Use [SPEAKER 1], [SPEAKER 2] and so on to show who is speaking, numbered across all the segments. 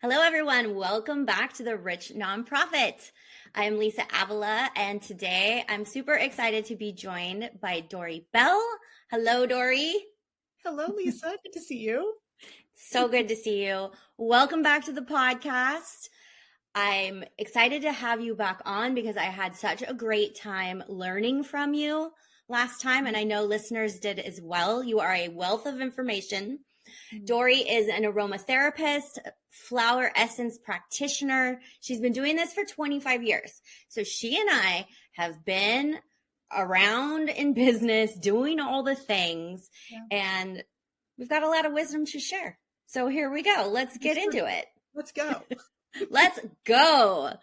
[SPEAKER 1] Hello, everyone. Welcome back to the Rich Nonprofit. I'm Lisa Avila, and today I'm super excited to be joined by Dori Bell. Hello, Dori.
[SPEAKER 2] Hello, Lisa. Good to see you.
[SPEAKER 1] So good to see you. Welcome back to the podcast. I'm excited to have you back on because I had such a great time learning from you last time, and I know listeners did as well. You are a wealth of information. Dori is an aromatherapist, flower essence practitioner. She's been doing this for 25 years. So she and I have been around in business doing all the things, and we've got a lot of wisdom to share. So here we go. Let's get into it.
[SPEAKER 2] Let's go.
[SPEAKER 1] Let's go.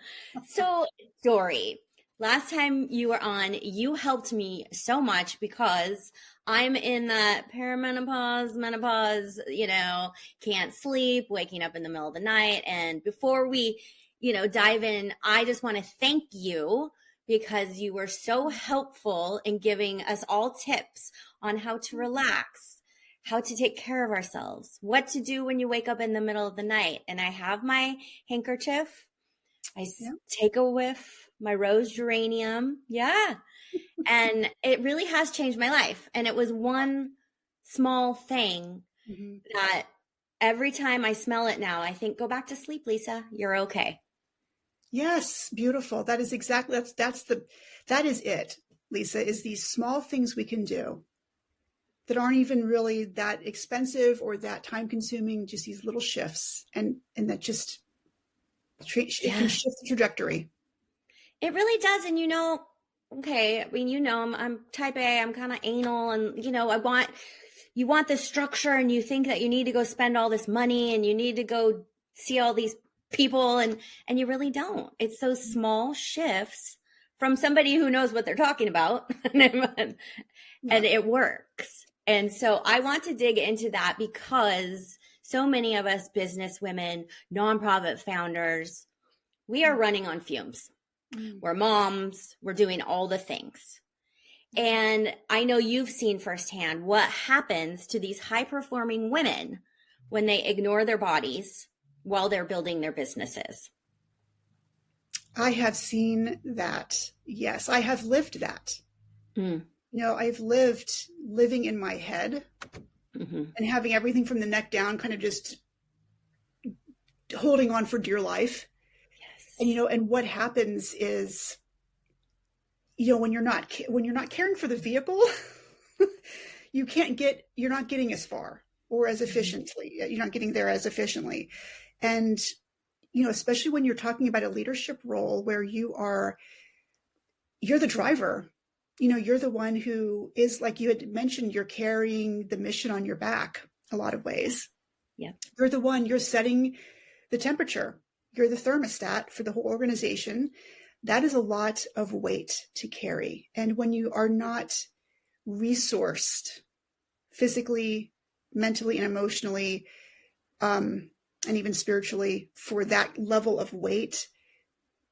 [SPEAKER 1] So, Dori, last time you were on, you helped me so much because I'm in that perimenopause, menopause, can't sleep, waking up in the middle of the night. And before we, dive in, I just want to thank you because you were so helpful in giving us all tips on how to relax, how to take care of ourselves, what to do when you wake up in the middle of the night. And I have my handkerchief. I take a whiff, my rose geranium. Yeah. And it really has changed my life. And it was one small thing that every time I smell it now, I think, go back to sleep, Lisa. You're okay.
[SPEAKER 2] Yes. Beautiful. That is exactly, that is it, Lisa, is these small things we can do that aren't even really that expensive or that time consuming, just these little shifts. And that just, it can shift the trajectory.
[SPEAKER 1] It really does. And okay, I mean, I'm type A, I'm kind of anal, and you want the structure, and you think that you need to go spend all this money and you need to go see all these people, and you really don't. It's those small shifts from somebody who knows what they're talking about and it works. And so I want to dig into that because so many of us business women, nonprofit founders, we are running on fumes. We're moms, we're doing all the things. And I know you've seen firsthand what happens to these high-performing women when they ignore their bodies while they're building their businesses.
[SPEAKER 2] I have seen that. Yes, I have lived that. I've living in my head and having everything from the neck down, kind of just holding on for dear life. And, and what happens is, when you're not caring for the vehicle, you're not getting as far or as efficiently. You're not getting there as efficiently. And, especially when you're talking about a leadership role where you're the driver, you're the one who is, like you had mentioned, you're carrying the mission on your back a lot of ways.
[SPEAKER 1] Yeah.
[SPEAKER 2] You're setting the temperature. You're the thermostat for the whole organization. That is a lot of weight to carry. And when you are not resourced physically, mentally, and emotionally, and even spiritually for that level of weight,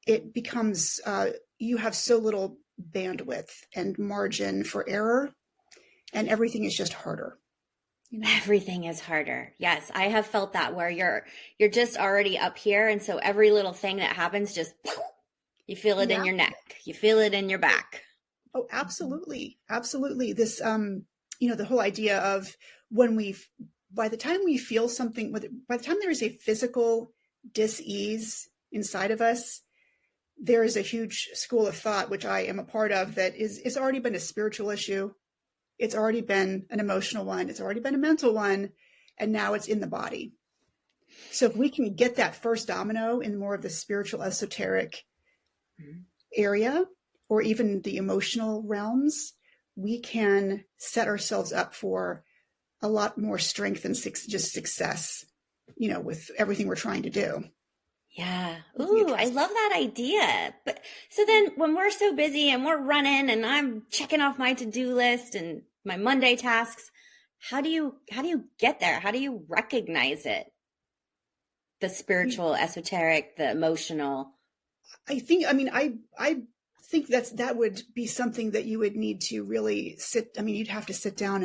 [SPEAKER 2] it becomes, you have so little bandwidth and margin for error, and everything is just harder.
[SPEAKER 1] Everything is harder. Yes, I have felt that where you're just already up here, and so every little thing that happens, just you feel it in your neck, you feel it in your back.
[SPEAKER 2] Oh, absolutely, absolutely. This, the whole idea of by the time we feel something, by the time there is a physical dis-ease inside of us, there is a huge school of thought, which I am a part of, that it's already been a spiritual issue. It's already been an emotional one. It's already been a mental one. And now it's in the body. So if we can get that first domino in more of the spiritual, esoteric area, or even the emotional realms, we can set ourselves up for a lot more strength and just success, with everything we're trying to do.
[SPEAKER 1] Yeah. Ooh, I love that idea. But so then when we're so busy and we're running and I'm checking off my to-do list and my Monday tasks, how do you get there? How do you recognize it? The spiritual, esoteric, the emotional.
[SPEAKER 2] I think that would be something that you would need to really you'd have to sit down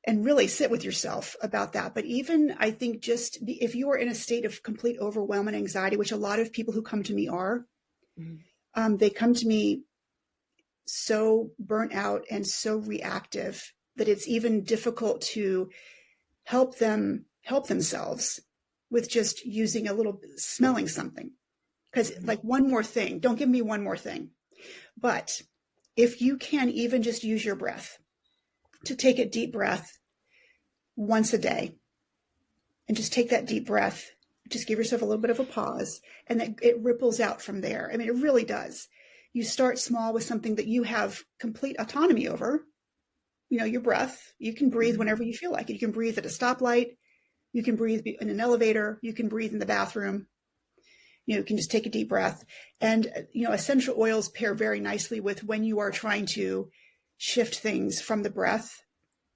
[SPEAKER 2] and really sit with yourself about that. But even I think just if you are in a state of complete overwhelm and anxiety, which a lot of people who come to me are, they come to me so burnt out and so reactive that it's even difficult to help themselves with just using a little, smelling something. Because like one more thing, don't give me one more thing. But if you can even just use your breath to take a deep breath once a day and just take that deep breath, just give yourself a little bit of a pause, and then it ripples out from there. I mean, it really does. You start small with something that you have complete autonomy over, your breath. You can breathe whenever you feel like it. You can breathe at a stoplight. You can breathe in an elevator. You can breathe in the bathroom. You can just take a deep breath. And, essential oils pair very nicely with when you are trying to shift things from the breath.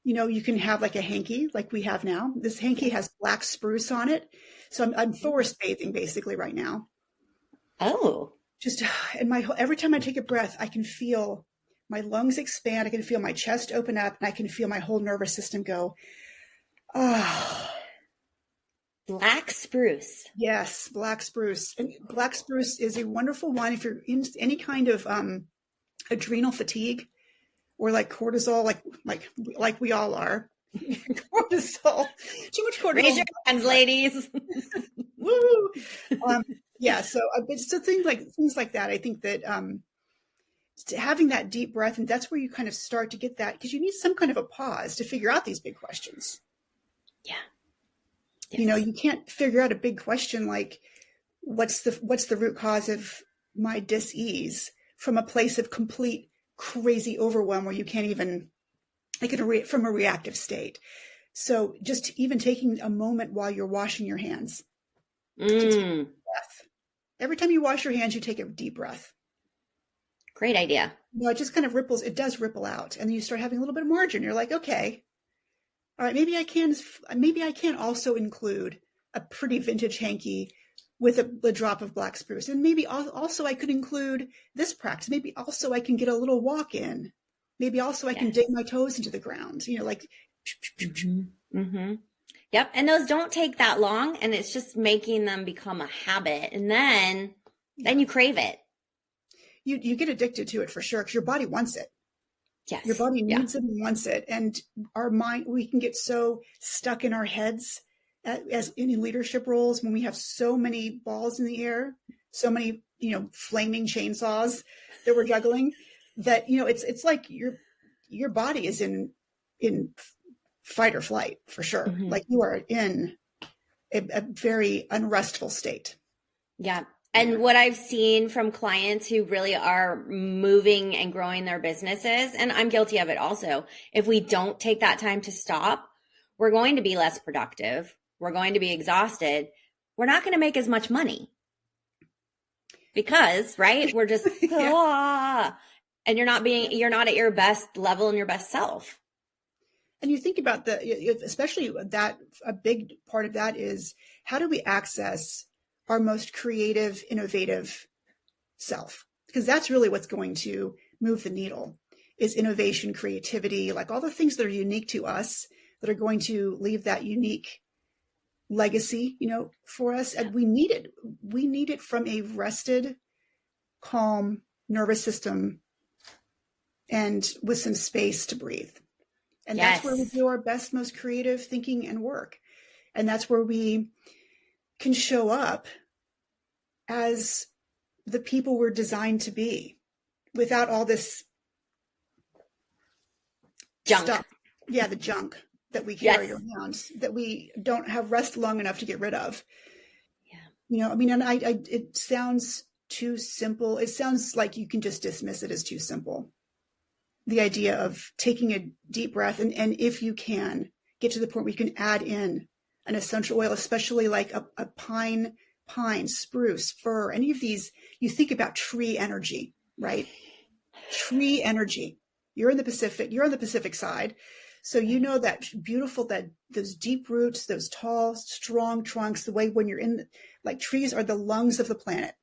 [SPEAKER 2] You can have like a hanky like we have now. This hanky has black spruce on it. So I'm forest bathing basically right now.
[SPEAKER 1] Oh.
[SPEAKER 2] And every time I take a breath, I can feel my lungs expand. I can feel my chest open up, and I can feel my whole nervous system go, oh.
[SPEAKER 1] Black spruce.
[SPEAKER 2] Yes, black spruce. And black spruce is a wonderful one if you're in any kind of adrenal fatigue or like cortisol, like we all are. Cortisol. Too much cortisol.
[SPEAKER 1] Raise your hands, ladies.
[SPEAKER 2] Woo! Yeah, so things like that. I think that having that deep breath, and that's where you kind of start to get that, because you need some kind of a pause to figure out these big questions.
[SPEAKER 1] Yeah. Yes.
[SPEAKER 2] You can't figure out a big question like what's the root cause of my dis-ease from a place of complete crazy overwhelm where you can't even from a reactive state. So just even taking a moment while you're washing your hands to take a breath. Every time you wash your hands, you take a deep breath.
[SPEAKER 1] Great idea.
[SPEAKER 2] It just kind of ripples. It does ripple out, and then you start having a little bit of margin. You're like, okay, all right, maybe I can also include a pretty vintage hanky with a drop of black spruce. And maybe also I could include this practice. Maybe also I can get a little walk in. Maybe also I can dig my toes into the ground, like.
[SPEAKER 1] Mm-hmm. Yep. And those don't take that long, and it's just making them become a habit. And then you crave it.
[SPEAKER 2] You get addicted to it for sure, because your body wants it.
[SPEAKER 1] Yes.
[SPEAKER 2] Your body needs it and wants it. And our mind, we can get so stuck in our heads as in leadership roles when we have so many balls in the air, so many, flaming chainsaws that we're juggling, that, it's like your body is in fight or flight for sure. Mm-hmm. Like you are in a very unrestful state.
[SPEAKER 1] Yeah. And what I've seen from clients who really are moving and growing their businesses, and I'm guilty of it also, if we don't take that time to stop, we're going to be less productive. We're going to be exhausted. We're not going to make as much money because, right? We're just, and you're not at your best level and your best self.
[SPEAKER 2] And you think about especially that, a big part of that is how do we access our most creative, innovative self? Because that's really what's going to move the needle, is innovation, creativity, like all the things that are unique to us that are going to leave that unique legacy, for us. And we need it. We need it from a rested, calm nervous system and with some space to breathe. And that's where we do our best, most creative thinking and work. And that's where we can show up as the people we're designed to be without all this
[SPEAKER 1] junk
[SPEAKER 2] stuff. Yeah, the junk that we carry around that we don't have rest long enough to get rid of. Yeah. And it sounds too simple. It sounds like you can just dismiss it as too simple. The idea of taking a deep breath and if you can get to the point where you can add in an essential oil, especially like a pine, spruce, fir, any of these, you think about tree energy, right? Tree energy. You're on the Pacific side. So that beautiful, that those deep roots, those tall, strong trunks, the way when you're like trees are the lungs of the planet.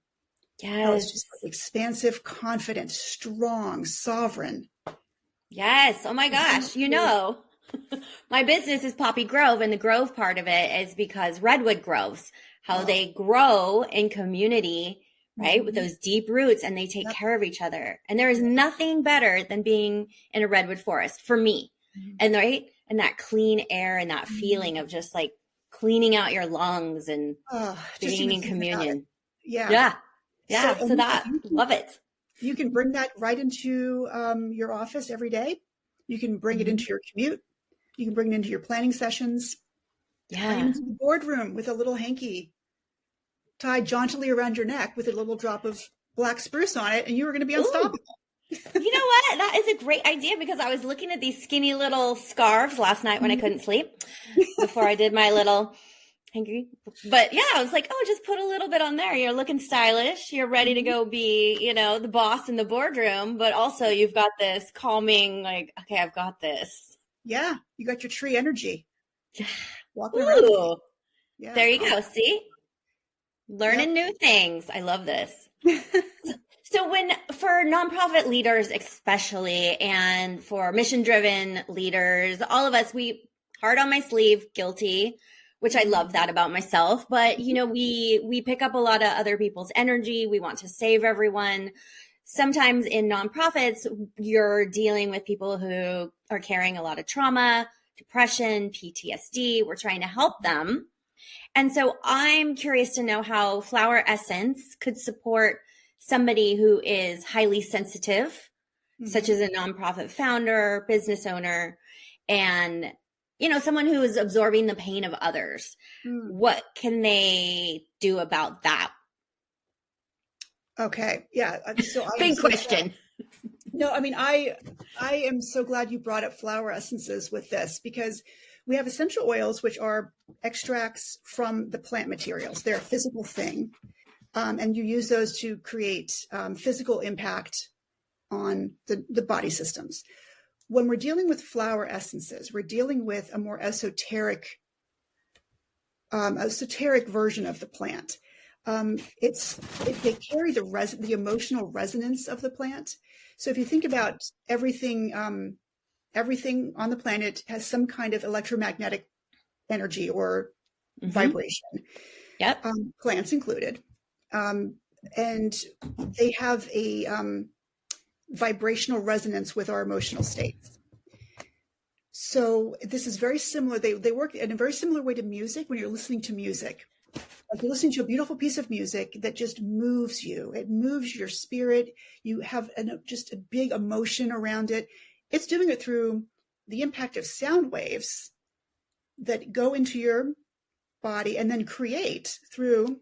[SPEAKER 1] Yes.
[SPEAKER 2] It's just like expansive, confident, strong, sovereign.
[SPEAKER 1] Yes. Oh my gosh. My business is Poppy Grove, and the grove part of it is because redwood groves, how
[SPEAKER 2] Oh,
[SPEAKER 1] they grow in community, right? With
[SPEAKER 2] mhm.
[SPEAKER 1] those deep roots and they take
[SPEAKER 2] Yep.
[SPEAKER 1] care of each other. And there is
[SPEAKER 2] Yeah.
[SPEAKER 1] nothing better than being in a redwood forest for me.
[SPEAKER 2] Mhm.
[SPEAKER 1] And right. And that clean air and that
[SPEAKER 2] Mhm.
[SPEAKER 1] feeling of just like cleaning out your lungs and
[SPEAKER 2] Oh, just
[SPEAKER 1] being
[SPEAKER 2] even
[SPEAKER 1] in
[SPEAKER 2] thinking about it.
[SPEAKER 1] communion.
[SPEAKER 2] Yeah.
[SPEAKER 1] Yeah.
[SPEAKER 2] So,
[SPEAKER 1] Yeah. So
[SPEAKER 2] and
[SPEAKER 1] that, love it.
[SPEAKER 2] you can bring that right into your office every day. You can bring it into
[SPEAKER 1] Mhm.
[SPEAKER 2] your commute. You can bring it into your planning sessions. Bring it
[SPEAKER 1] Yeah.
[SPEAKER 2] into the boardroom with a little hanky tied jauntily around your neck with a little drop of black spruce on it, and you were going to be
[SPEAKER 1] Ooh.
[SPEAKER 2] unstoppable.
[SPEAKER 1] You know what? That is a great idea because I was looking at these skinny little scarves last night when I
[SPEAKER 2] Mhm.
[SPEAKER 1] couldn't sleep before I did my little hangry. But yeah, I was like, oh, just put a little bit on there. You're looking stylish. You're ready to
[SPEAKER 2] Mhm.
[SPEAKER 1] go be, the boss in the boardroom, but also you've got this calming, like, okay, I've got this.
[SPEAKER 2] Yeah, you got your tree energy walking around with you.
[SPEAKER 1] Ooh,
[SPEAKER 2] Yeah,
[SPEAKER 1] there you
[SPEAKER 2] calm.
[SPEAKER 1] go. See?
[SPEAKER 2] Yep.
[SPEAKER 1] Learning new things. I love this. So when for nonprofit leaders especially and for mission driven leaders, all of us we hard on my sleeve, guilty, which I love that about myself, but we pick up a lot of other people's energy. We want to save everyone. Sometimes in nonprofits, you're dealing with people who are carrying a lot of trauma, depression, PTSD. We're trying to help them. And so I'm curious to know how flower essence could support somebody who is highly sensitive, such
[SPEAKER 2] Mhm.
[SPEAKER 1] as a nonprofit founder, business owner, and someone who is absorbing the pain of others.
[SPEAKER 2] Mm.
[SPEAKER 1] What can they do about that?
[SPEAKER 2] Okay. Yeah. So I am
[SPEAKER 1] Big
[SPEAKER 2] so glad.
[SPEAKER 1] question.
[SPEAKER 2] No, I mean, I am so glad you brought up flower essences with this because we have essential oils, which are extracts from the plant materials. They're a physical thing, and you use those to create physical impact on the body systems. When we're dealing with flower essences, we're dealing with a more esoteric version of the plant. They carry the emotional resonance of the plant. So if you think about everything, everything on the planet has some kind of electromagnetic energy or
[SPEAKER 1] Mm-hmm.
[SPEAKER 2] vibration,
[SPEAKER 1] Yep.
[SPEAKER 2] plants included, and they have a vibrational resonance with our emotional states. So this is very similar. They work in a very similar way to music. When you're listening to music, like you're listening to a beautiful piece of music that just moves you. It moves your spirit. You have just a big emotion around it. It's doing it through the impact of sound waves that go into your body and then create through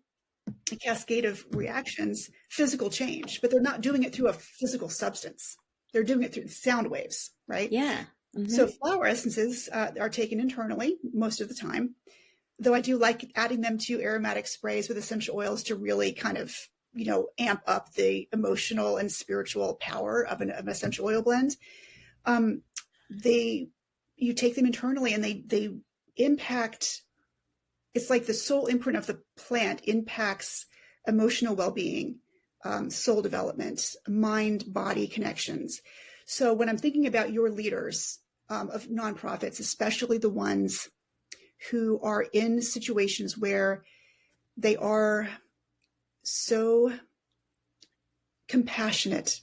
[SPEAKER 2] a cascade of reactions physical change. But they're not doing it through a physical substance. They're doing it through sound waves, right?
[SPEAKER 1] Yeah. Mm-hmm.
[SPEAKER 2] So flower essences are taken internally most of the time, though I do like adding them to aromatic sprays with essential oils to really kind of, amp up the emotional and spiritual power of an essential oil blend. Um, they, you take them internally and they impact, it's like the soul imprint of the plant impacts emotional well-being, soul development, mind body connections. So when I'm thinking about your leaders of nonprofits, especially the ones who are in situations where they are so compassionate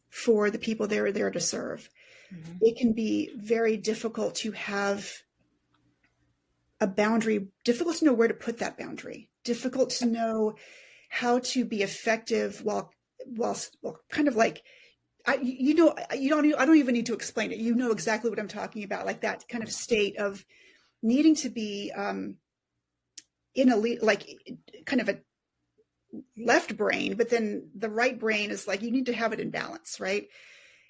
[SPEAKER 2] for the people they're there to serve,
[SPEAKER 1] Mm-hmm.
[SPEAKER 2] it can be very difficult to have a boundary, difficult to know where to put that boundary, difficult to know how to be effective while kind of like, I don't even need to explain it. You know exactly what I'm talking about, like that kind of state of needing to be in like kind of a left brain, but then the right brain is like, you need to have it in balance, right?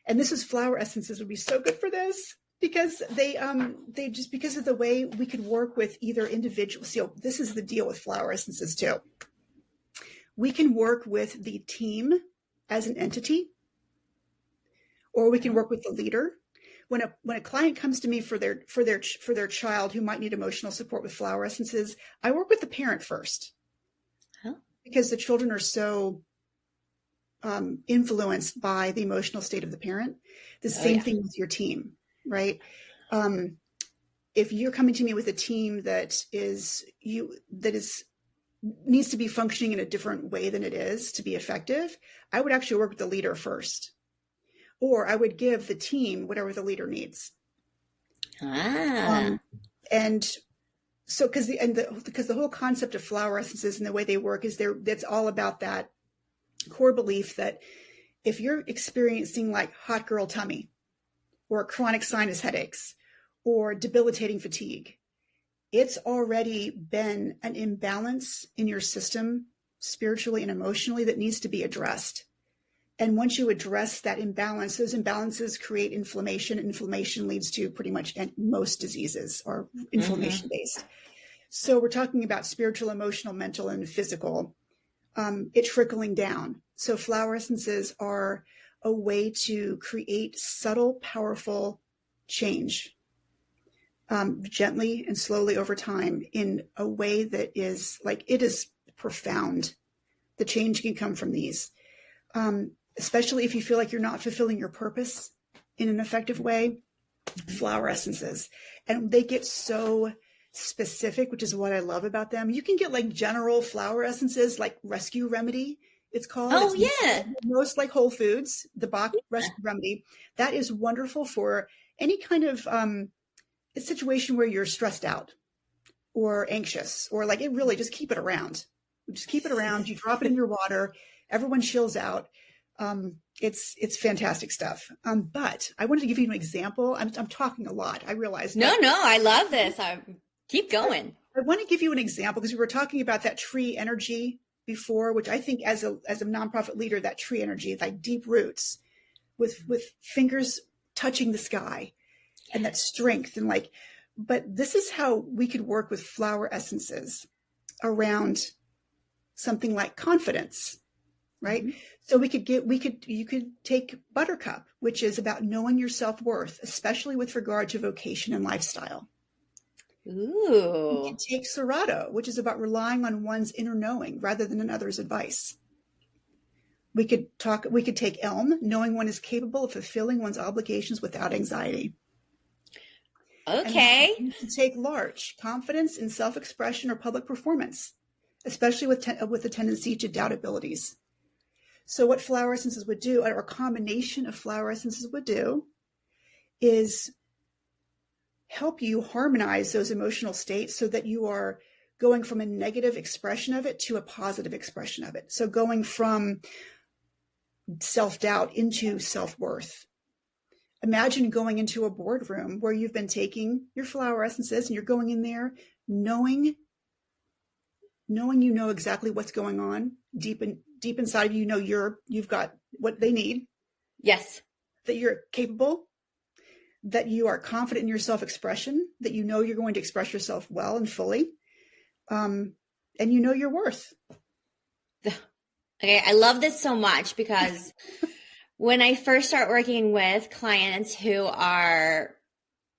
[SPEAKER 2] And this is flower essences would be so good for this because they just because of the way we could work with either individuals. So this is the deal with flower essences too. We can work with the team as an entity, or we can
[SPEAKER 1] Oh,
[SPEAKER 2] work with the leader. When a client comes to me for their child who might need emotional support with flower essences, I work with the parent first
[SPEAKER 1] oh,
[SPEAKER 2] because the children are so influenced by the emotional state of the parent. The
[SPEAKER 1] oh
[SPEAKER 2] same
[SPEAKER 1] yeah.
[SPEAKER 2] thing with your team, right? If you're coming to me with a team that needs to be functioning in a different way than it is to be effective, I would actually work with the leader first, or I would give the team whatever the leader needs. And so, because the whole concept of flower essences and the way they work is that's all about that core belief that if you're experiencing like hot girl tummy or chronic sinus headaches or debilitating fatigue, it's already been an imbalance in your system spiritually and emotionally that needs to be addressed. And once you address that imbalance, those imbalances create inflammation. Inflammation leads to pretty much most diseases are inflammation based. So we're talking about spiritual, emotional, mental, and physical, it trickling down. So flower essences are a way to create subtle, powerful change, gently and slowly over time in a way that is like, it is profound. The change can come from these. Especially if you feel like you're not fulfilling your purpose in an effective way, flower essences. And they get so specific, which is what I love about them. You can get like general flower essences, like Rescue Remedy, it's called.
[SPEAKER 1] Oh,
[SPEAKER 2] it's most like Whole Foods, the Bach Rescue Remedy. That is wonderful for any kind of a situation where you're stressed out or anxious, or like it really just keep it around. Just keep it around. You drop it in your water. Everyone chills out. It's fantastic stuff. But I wanted to give you an example. I'm talking a lot. I realize.
[SPEAKER 1] No, I love this. Keep going.
[SPEAKER 2] I want to give you an example because we were talking about that tree energy before, which I think as a nonprofit leader, that tree energy, like deep roots with fingers touching the sky and that strength and like, but this is how we could work with flower essences around something like confidence. Right. Mm-hmm. So you could take Buttercup, which is about knowing your self-worth, especially with regard to vocation and lifestyle.
[SPEAKER 1] Ooh.
[SPEAKER 2] You can take Serato, which is about relying on one's inner knowing rather than another's advice. We could take Elm, knowing one is capable of fulfilling one's obligations without anxiety.
[SPEAKER 1] Okay.
[SPEAKER 2] And you can take Larch, confidence in self-expression or public performance, especially with a tendency to doubt abilities. So what flower essences would do, or a combination of flower essences would do, is help you harmonize those emotional states so that you are going from a negative expression of it to a positive expression of it. So going from self-doubt into self-worth. Imagine going into a boardroom where you've been taking your flower essences and you're going in there knowing you know exactly what's going on deep inside of you, you've got what they need.
[SPEAKER 1] Yes.
[SPEAKER 2] That you're capable, that you are confident in your self-expression, that you know you're going to express yourself well and fully, and you know your worth.
[SPEAKER 1] Okay, I love this so much because when I first start working with clients who are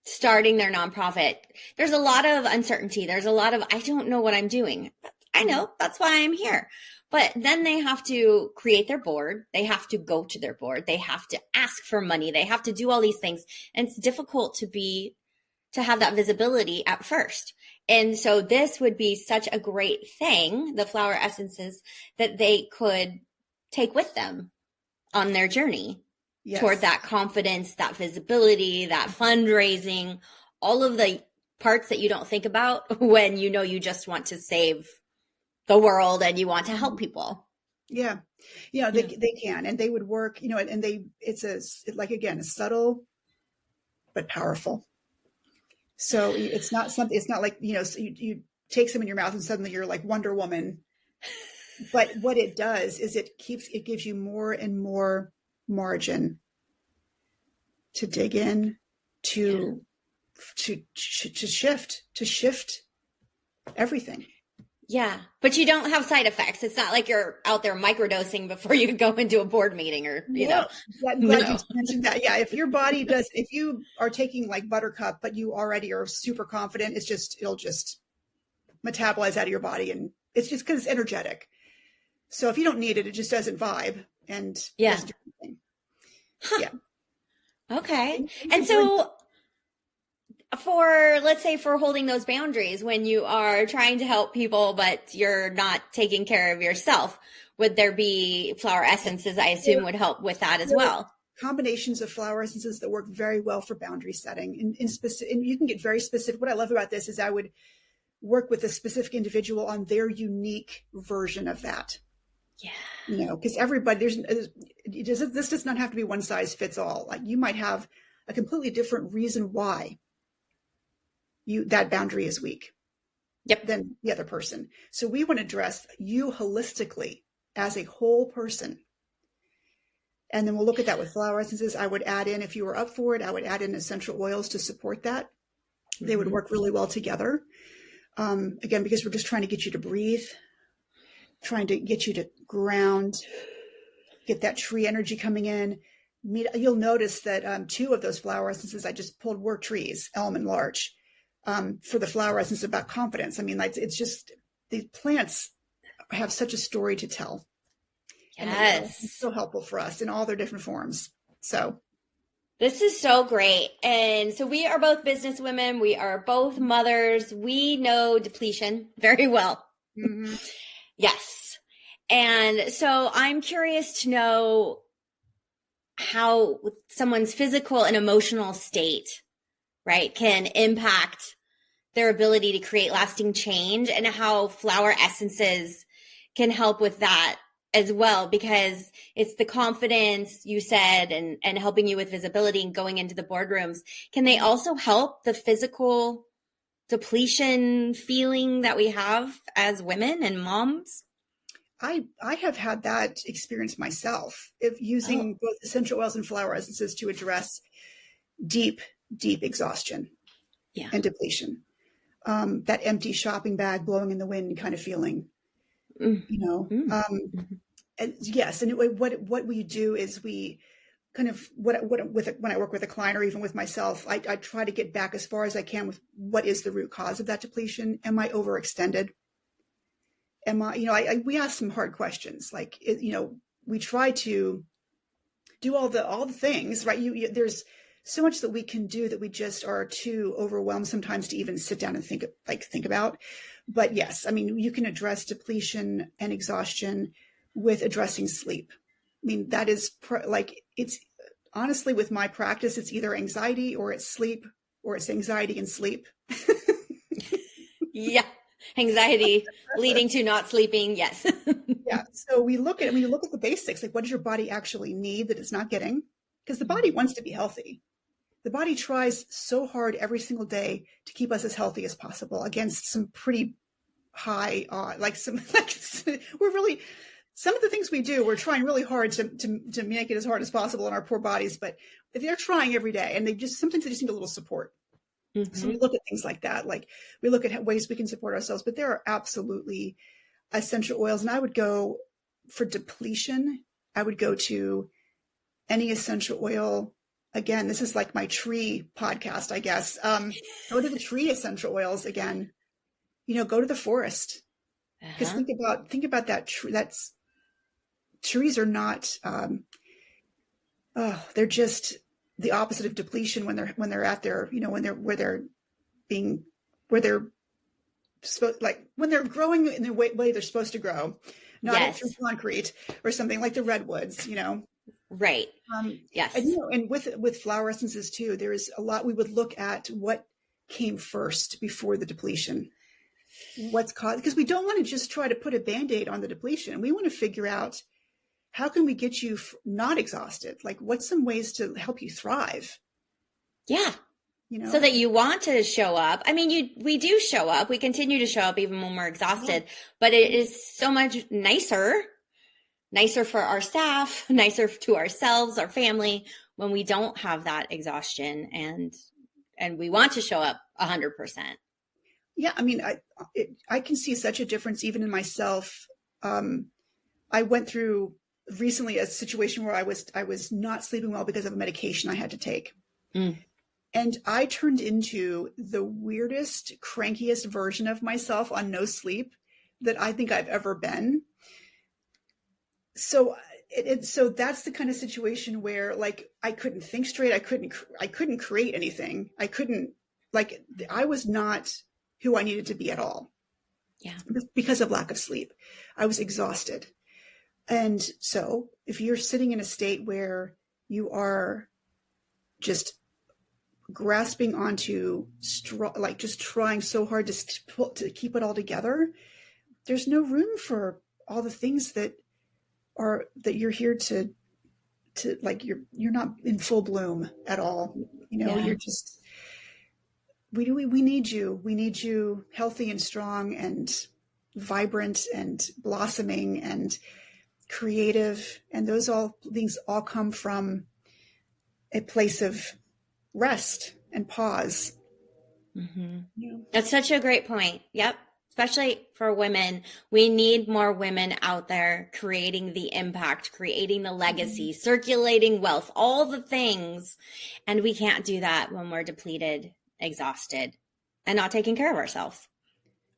[SPEAKER 1] starting their nonprofit, there's a lot of uncertainty. There's a lot of, I don't know what I'm doing. I know, that's why I'm here. But then they have to create their board. They have to go to their board. They have to ask for money. They have to do all these things. And it's difficult to have that visibility at first. And so this would be such a great thing, the flower essences, that they could take with them on their journey. Yes. Toward that confidence, that visibility, that fundraising, all of the parts that you don't think about when you just want to save the world and you want to help people.
[SPEAKER 2] Yeah. They can, and they would work, and it's a subtle, but powerful. So it's not like, so you take some in your mouth and suddenly you're like Wonder Woman. But what it does is it gives you more and more margin to dig in, to shift everything.
[SPEAKER 1] Yeah, but you don't have side effects. It's not like you're out there microdosing before you go into a board meeting or,
[SPEAKER 2] I'm glad you mentioned that. Yeah, if you are taking like Buttercup, but you already are super confident, it'll just metabolize out of your body, and it's just because it's energetic. So if you don't need it, it just doesn't vibe, and doesn't do anything.
[SPEAKER 1] Huh. Yeah. Okay. And so for, let's say, for holding those boundaries when you are trying to help people, but you're not taking care of yourself, would there be flower essences? I assume would help with that as
[SPEAKER 2] There are
[SPEAKER 1] well.
[SPEAKER 2] combinations of flower essences that work very well for boundary setting. And you can get very specific. What I love about this is I would work with a specific individual on their unique version of that.
[SPEAKER 1] Yeah.
[SPEAKER 2] Because everybody, this does not have to be one size fits all. Like you might have a completely different reason why that boundary is weak.
[SPEAKER 1] Yep.
[SPEAKER 2] Than the other person. So we want to address you holistically as a whole person. And then we'll look at that with flower essences. I would add in, if you were up for it, I would add in essential oils to support that. They would work really well together. Again, because we're just trying to get you to breathe, trying to get you to ground, get that tree energy coming in. You'll notice that 2 of those flower essences I just pulled were trees, elm and larch, for the flower essence about confidence. I mean, it's just, the plants have such a story to tell.
[SPEAKER 1] Yes.
[SPEAKER 2] It's so helpful for us in all their different forms. So
[SPEAKER 1] this is so great. And so we are both business women. We are both mothers. We know depletion very well.
[SPEAKER 2] mm-hmm.
[SPEAKER 1] Yes. And so I'm curious to know how someone's physical and emotional state, right, can impact their ability to create lasting change, and how flower essences can help with that as well, because it's the confidence you said and helping you with visibility and going into the boardrooms. Can they also help the physical depletion feeling that we have as women and moms?
[SPEAKER 2] I have had that experience myself, if using both essential oils and flower essences to address deep exhaustion and depletion. That empty shopping bag blowing in the wind kind of feeling, And yes. And what we do is we kind of, when I work with a client or even with myself, I try to get back as far as I can with what is the root cause of that depletion. Am I overextended? We ask some hard questions, like, we try to do all the things, right? There's so much that we can do that we just are too overwhelmed sometimes to even sit down and think about. But yes, I mean, you can address depletion and exhaustion with addressing sleep. I mean, that is it's honestly, with my practice, it's either anxiety or it's sleep, or it's anxiety and sleep.
[SPEAKER 1] Yeah. Anxiety leading to not sleeping. Yes.
[SPEAKER 2] Yeah. So we look at the basics, like what does your body actually need that it's not getting? Because the body wants to be healthy. The body tries so hard every single day to keep us as healthy as possible against some pretty high, some of the things we do, we're trying really hard to make it as hard as possible in our poor bodies, but they're trying every day, and sometimes they just need a little support. Mm-hmm. So we look at things like that. Like we look at ways we can support ourselves, but there are absolutely essential oils. And I would go for depletion. I would go to any essential oil. Again, this is like my tree podcast, I guess. Go to the tree essential oils again. Go to the forest, because think about that tree. Trees are not. They're just the opposite of depletion when they're at their, when they're growing in the way they're supposed to grow, not through concrete or something like the redwoods,
[SPEAKER 1] Right. Yes.
[SPEAKER 2] And with flower essences too, there is a lot. We would look at what came first before the depletion, what's caused, because we don't want to just try to put a Band-Aid on the depletion. We want to figure out, how can we get you not exhausted? Like, what's some ways to help you thrive?
[SPEAKER 1] Yeah. So that you want to show up. I mean, we do show up. We continue to show up even when we're exhausted, but it is so much nicer for our staff, nicer to ourselves, our family, when we don't have that exhaustion and we want to show up 100%.
[SPEAKER 2] Yeah. I mean, I can see such a difference even in myself. I went through recently a situation where I was not sleeping well because of a medication I had to take. And I turned into the weirdest, crankiest version of myself on no sleep that I think I've ever been. So that's the kind of situation where, like, I couldn't think straight. I couldn't create anything. I couldn't like I was not who I needed to be at all.
[SPEAKER 1] Yeah.
[SPEAKER 2] Because of lack of sleep. I was exhausted. And so if you're sitting in a state where you are just grasping onto like just trying so hard to keep it all together, there's no room for all the things that you're here to like, you're not in full bloom at all. You're just, we need you. We need you healthy and strong and vibrant and blossoming and creative. And things all come from a place of rest and pause.
[SPEAKER 1] Mm-hmm. Yeah. That's such a great point. Yep. Especially for women, we need more women out there creating the impact, creating the legacy, circulating wealth, all the things. And we can't do that when we're depleted, exhausted, and not taking care of ourselves.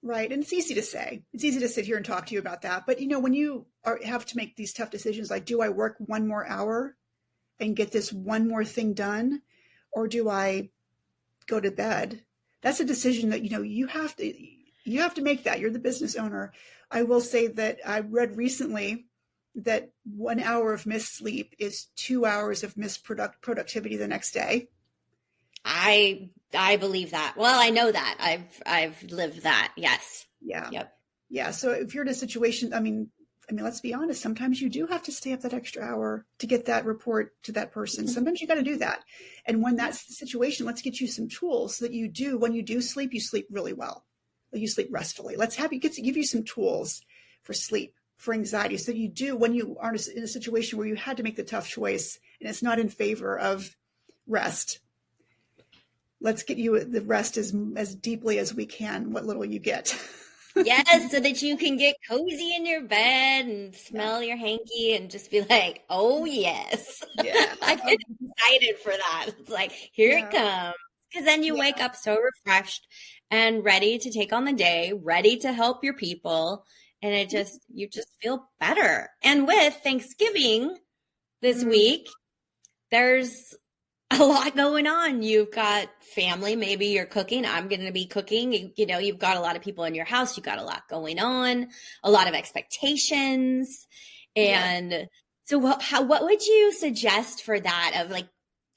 [SPEAKER 2] Right. And it's easy to say. It's easy to sit here and talk to you about that. But, when you have to make these tough decisions, like, do I work one more hour and get this one more thing done? Or do I go to bed? That's a decision that, you have to make that. You're the business owner. I will say that I read recently that 1 hour of missed sleep is 2 hours of missed productivity the next day.
[SPEAKER 1] I believe that. Well, I know that. I've lived that. Yes.
[SPEAKER 2] Yeah.
[SPEAKER 1] Yep.
[SPEAKER 2] Yeah. So if you're in a situation, I mean, let's be honest, sometimes you do have to stay up that extra hour to get that report to that person. Sometimes you got to do that. And when that's the situation, let's get you some tools so that when you do sleep, you sleep really well. You sleep restfully. Let's give you some tools for sleep, for anxiety, so that you do, when you are in a situation where you had to make the tough choice and it's not in favor of rest, let's get you the rest as deeply as we can, what little you get.
[SPEAKER 1] Yes, so that you can get cozy in your bed and smell your hanky and just be like, oh, yes.
[SPEAKER 2] Yeah.
[SPEAKER 1] I get excited for that. It's like, here it comes. Because then you wake up so refreshed and ready to take on the day, ready to help your people. And you just feel better. And with Thanksgiving this week, there's a lot going on. You've got family. Maybe you're cooking. I'm going to be cooking. You've got a lot of people in your house. You've got a lot going on, a lot of expectations. And so what would you suggest for that, of like,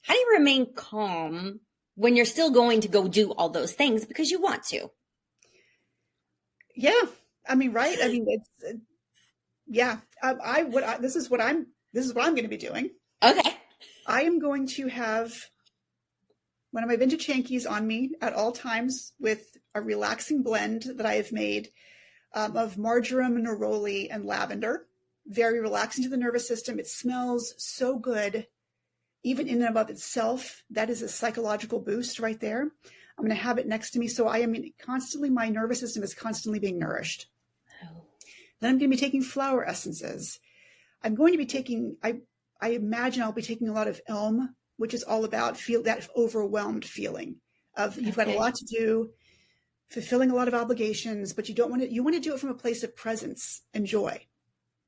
[SPEAKER 1] how do you remain calm when you're still going to go do all those things because you want to?
[SPEAKER 2] Yeah. Right. It's, this is what I'm going to be doing.
[SPEAKER 1] Okay.
[SPEAKER 2] I am going to have one of my vintage hankies on me at all times with a relaxing blend that I have made of marjoram, neroli, and lavender. Very relaxing to the nervous system. It smells so good, even in and of itself. That is a psychological boost right there. I'm going to have it next to me. So my nervous system is constantly being nourished. Oh. Then I'm going to be taking flower essences. I'm going to be taking, I imagine I'll be taking a lot of elm, which is all about that overwhelmed feeling of you've got a lot to do, fulfilling a lot of obligations, but you want to do it from a place of presence and joy.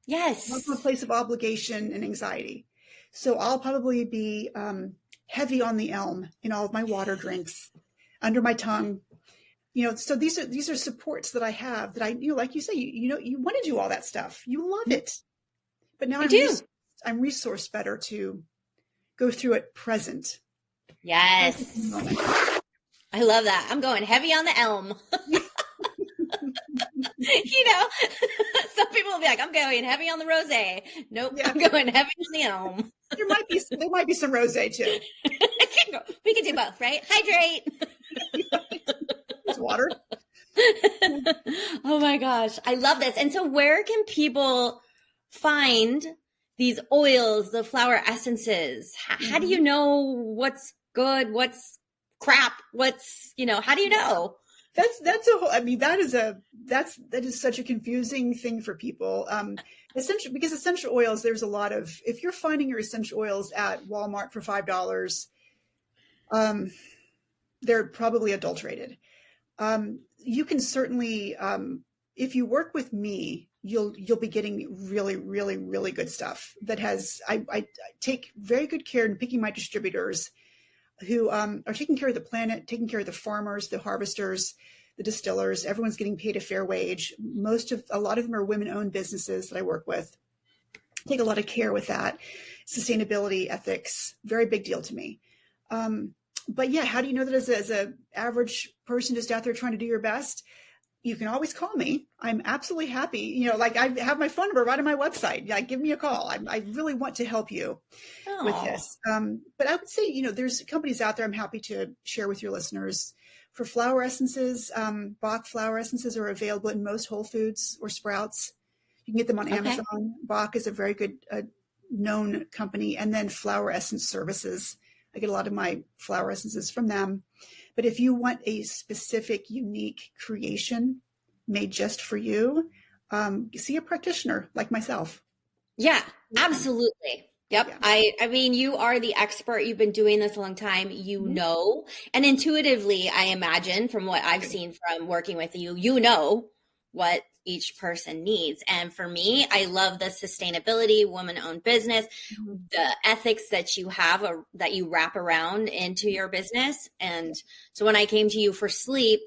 [SPEAKER 1] Yes.
[SPEAKER 2] Not from a place of obligation and anxiety. So I'll probably be heavy on the elm in all of my water drinks, under my tongue. So these are supports that I have that like you say, you want to do all that stuff. You love it. But now I'm resourced better to go through it present.
[SPEAKER 1] Yes. I love that. I'm going heavy on the elm. Some people will be like, I'm going heavy on the rosé. Nope. Yeah. I'm going heavy on the elm.
[SPEAKER 2] There might be some rosé too.
[SPEAKER 1] We can do both, right? Hydrate.
[SPEAKER 2] There's water.
[SPEAKER 1] Oh my gosh. I love this. And so where can people find these oils, the flower essences? How do you know what's good, what's crap, how do you know?
[SPEAKER 2] That's a whole, that is such a confusing thing for people. Because essential oils, there's a lot of, if you're finding your essential oils at Walmart for $5, they're probably adulterated. You can certainly, if you work with me, you'll be getting really, really, really good stuff that has, I take very good care in picking my distributors. who are taking care of the planet, taking care of the farmers, the harvesters, the distillers. Everyone's getting paid a fair wage. A lot of them are women-owned businesses that I work with. Take a lot of care with that. Sustainability, ethics, very big deal to me. But yeah, how do you know that as a average person just out there trying to do your best? You can always call me. I'm absolutely happy. Like I have my phone number right on my website. Yeah, give me a call. I really want to help you with this. But I would say, there's companies out there I'm happy to share with your listeners. For flower essences, Bach flower essences are available in most Whole Foods or Sprouts. You can get them on Amazon. Bach is a very good known company. And then Flower Essence Services. I get a lot of my flower essences from them. But if you want a specific, unique creation made just for you, see a practitioner like myself.
[SPEAKER 1] Yeah, absolutely. Yep. Yeah. I mean, you are the expert. You've been doing this a long time, know, and intuitively, I imagine from what I've seen from working with you, you know what each person needs. And for me, I love the sustainability, woman-owned business, the ethics that you have, that you wrap around into your business. And so when I came to you for sleep,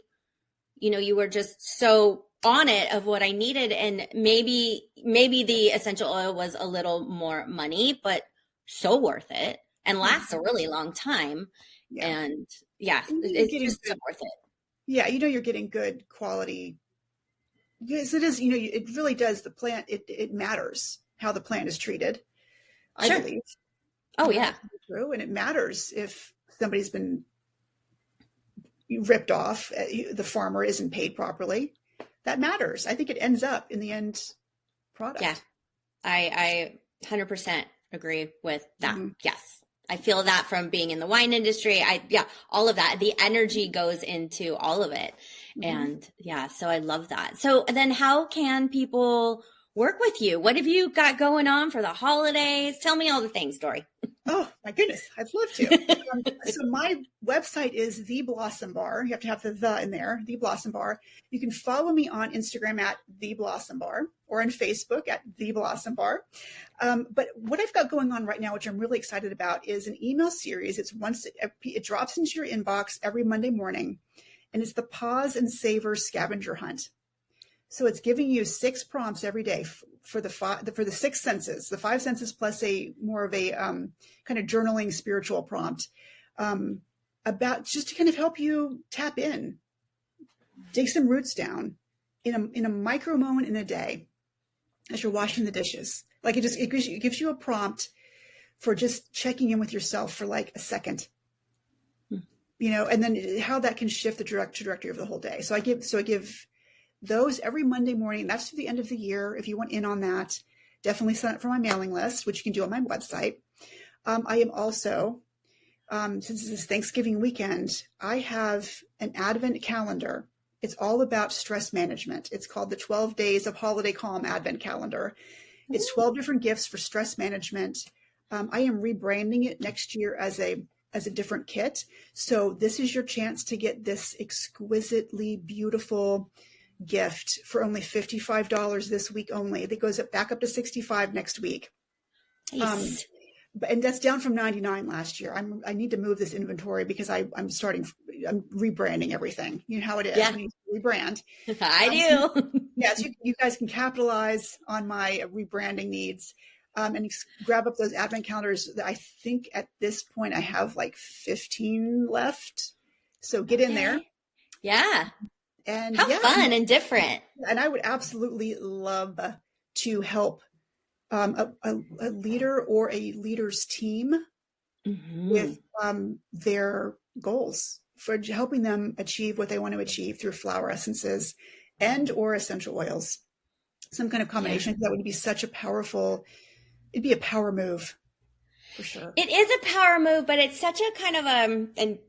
[SPEAKER 1] you were just so on it of what I needed. And maybe the essential oil was a little more money, but so worth it and lasts a really long time. Yeah. And it's just so worth it.
[SPEAKER 2] Yeah. You're getting good quality. Yes, it is. It really does. The plant, it matters how the plant is treated, I believe.
[SPEAKER 1] Oh, yeah.
[SPEAKER 2] True. And it matters if somebody's been ripped off, the farmer isn't paid properly. That matters. I think it ends up in the end product.
[SPEAKER 1] Yeah, I 100% agree with that. Yes. I feel that from being in the wine industry. All of that. The energy goes into all of it. And so I love that. So then how can people work with you? What have you got going on for the holidays? Tell me all the things, Dori.
[SPEAKER 2] Oh my goodness. I'd love to. So my website is The Blossom Bar. You have to have the in there, The Blossom Bar. You can follow me on Instagram at The Blossom Bar or on Facebook at The Blossom Bar. But what I've got going on right now, which I'm really excited about, is an email series. It drops into your inbox every Monday morning. And it's the Pause and Savor Scavenger Hunt. So it's giving you 6 prompts every day for the 6 senses, the 5 senses plus a more of a kind of journaling spiritual prompt about just to kind of help you tap in, dig some roots down in a micro moment in a day as you're washing the dishes. Like it gives you a prompt for just checking in with yourself for like a second. And then how that can shift the trajectory of the whole day. So I give those every Monday morning. That's to the end of the year. If you want in on that, definitely sign up for my mailing list, which you can do on my website. I am also, since this is Thanksgiving weekend, I have an Advent calendar. It's all about stress management. It's called the 12 Days of Holiday Calm Advent Calendar. It's 12 different gifts for stress management. I am rebranding it next year as a different kit. So this is your chance to get this exquisitely beautiful gift for only $55 this week only. That goes back up to $65 next week.
[SPEAKER 1] Nice.
[SPEAKER 2] And that's down from $99 last year. I need to move this inventory because I'm rebranding everything. You know how it is.
[SPEAKER 1] Yeah.
[SPEAKER 2] We need to rebrand.
[SPEAKER 1] I do.
[SPEAKER 2] Yes, you guys can capitalize on my rebranding needs. And grab up those Advent calendars. I think at this point I have like 15 left. So get in there.
[SPEAKER 1] Yeah.
[SPEAKER 2] And
[SPEAKER 1] how fun and different.
[SPEAKER 2] And I would absolutely love to help a leader or a leader's team with their goals, for helping them achieve what they want to achieve through flower essences and or essential oils. Some kind of combination. That would be such a powerful, it'd be a power move for sure.
[SPEAKER 1] It is a power move, but it's such a kind of and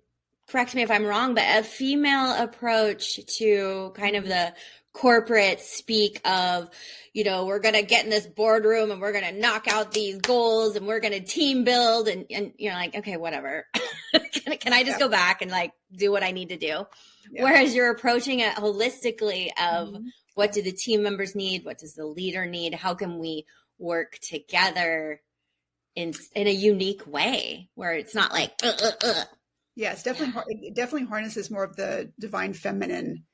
[SPEAKER 1] correct me if I'm wrong, but a female approach to kind of the corporate speak of, we're going to get in this boardroom and we're going to knock out these goals and we're going to team build. And you're like, okay, whatever. Can I just go back and like do what I need to do? Yeah. Whereas you're approaching it holistically of what do the team members need? What does the leader need? How can we work together in a unique way where it's not like,
[SPEAKER 2] Yeah, it's
[SPEAKER 1] Yeah.
[SPEAKER 2] it definitely harnesses more of the divine feminine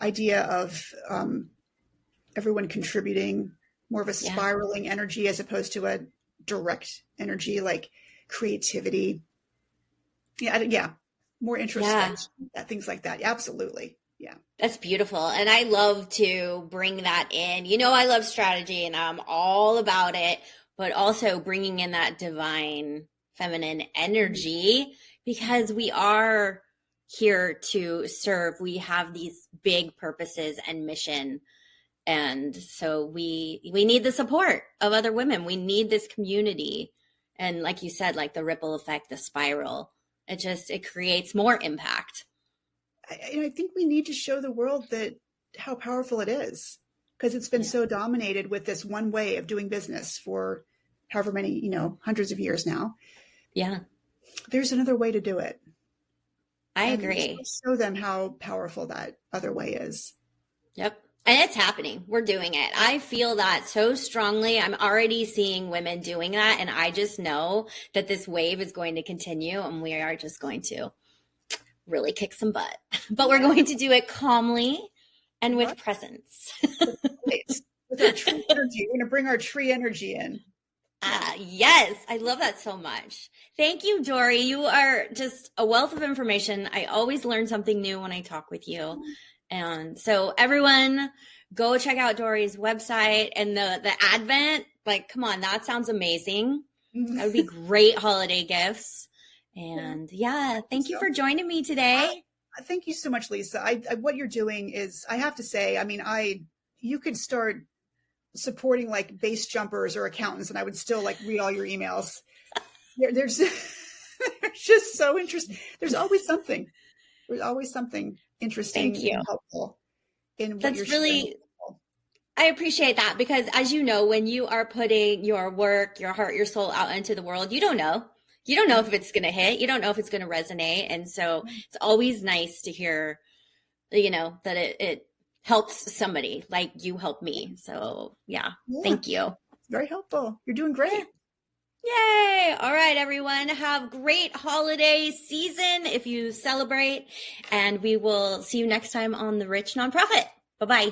[SPEAKER 2] idea of everyone contributing, more of a
[SPEAKER 1] Yeah.
[SPEAKER 2] spiraling energy as opposed to a direct energy like creativity. Yeah, more
[SPEAKER 1] Yeah.
[SPEAKER 2] introspection, things like that. Absolutely. Yeah.
[SPEAKER 1] That's beautiful. And I love to bring that in. You know, I love strategy and I'm all about it, but also bringing in that divine feminine energy because we are here to serve. We have these big purposes and mission. And so we need the support of other women. We need this community. And like you said, like the ripple effect, the spiral, it creates more impact.
[SPEAKER 2] I think we need to show the world that how powerful it is because it's been
[SPEAKER 1] Yeah.
[SPEAKER 2] so dominated with this one way of doing business for however many, hundreds of years now.
[SPEAKER 1] Yeah.
[SPEAKER 2] There's another way to do it.
[SPEAKER 1] I
[SPEAKER 2] And
[SPEAKER 1] agree.
[SPEAKER 2] show them how powerful that other way is.
[SPEAKER 1] Yep. And it's happening. We're doing it. I feel that so strongly. I'm already seeing women doing that. And I just know that this wave is going to continue and we are just going to really kick some butt. But we're
[SPEAKER 2] Yeah,
[SPEAKER 1] going to do it calmly and
[SPEAKER 2] right.
[SPEAKER 1] with presence.
[SPEAKER 2] With our tree energy. We're going to bring our tree energy in. Yeah.
[SPEAKER 1] Yes, I love that so much. Thank you, Dori. You are just a wealth of information. I always learn something new when I talk with you. And so everyone go check out Dori's website and the Advent. Like, come on, that sounds amazing. That would be great holiday gifts. And yeah, thank you
[SPEAKER 2] So,
[SPEAKER 1] for joining me today.
[SPEAKER 2] thank you so much, Lisa. What you're doing is, I have to say, I mean, you could start supporting like base jumpers or accountants, and I would still like read all your emails. There's, there's just so interesting. There's always something. There's always something
[SPEAKER 1] Thank
[SPEAKER 2] interesting
[SPEAKER 1] you.
[SPEAKER 2] and helpful in what you're
[SPEAKER 1] That's
[SPEAKER 2] sharing with
[SPEAKER 1] really,
[SPEAKER 2] people.
[SPEAKER 1] I appreciate that because as you know, when you are putting your work, your heart, your soul out into the world, you don't know. You don't know if it's going to hit. You don't know if it's going to resonate. And so it's always nice to hear, that it helps somebody like you help me. So yeah,
[SPEAKER 2] Yeah,
[SPEAKER 1] thank you.
[SPEAKER 2] very helpful. You're doing
[SPEAKER 1] Yeah.
[SPEAKER 2] great.
[SPEAKER 1] Yay. All right, everyone. Have great holiday season if you celebrate. And we will see you next time on The Rich Nonprofit. Bye-bye.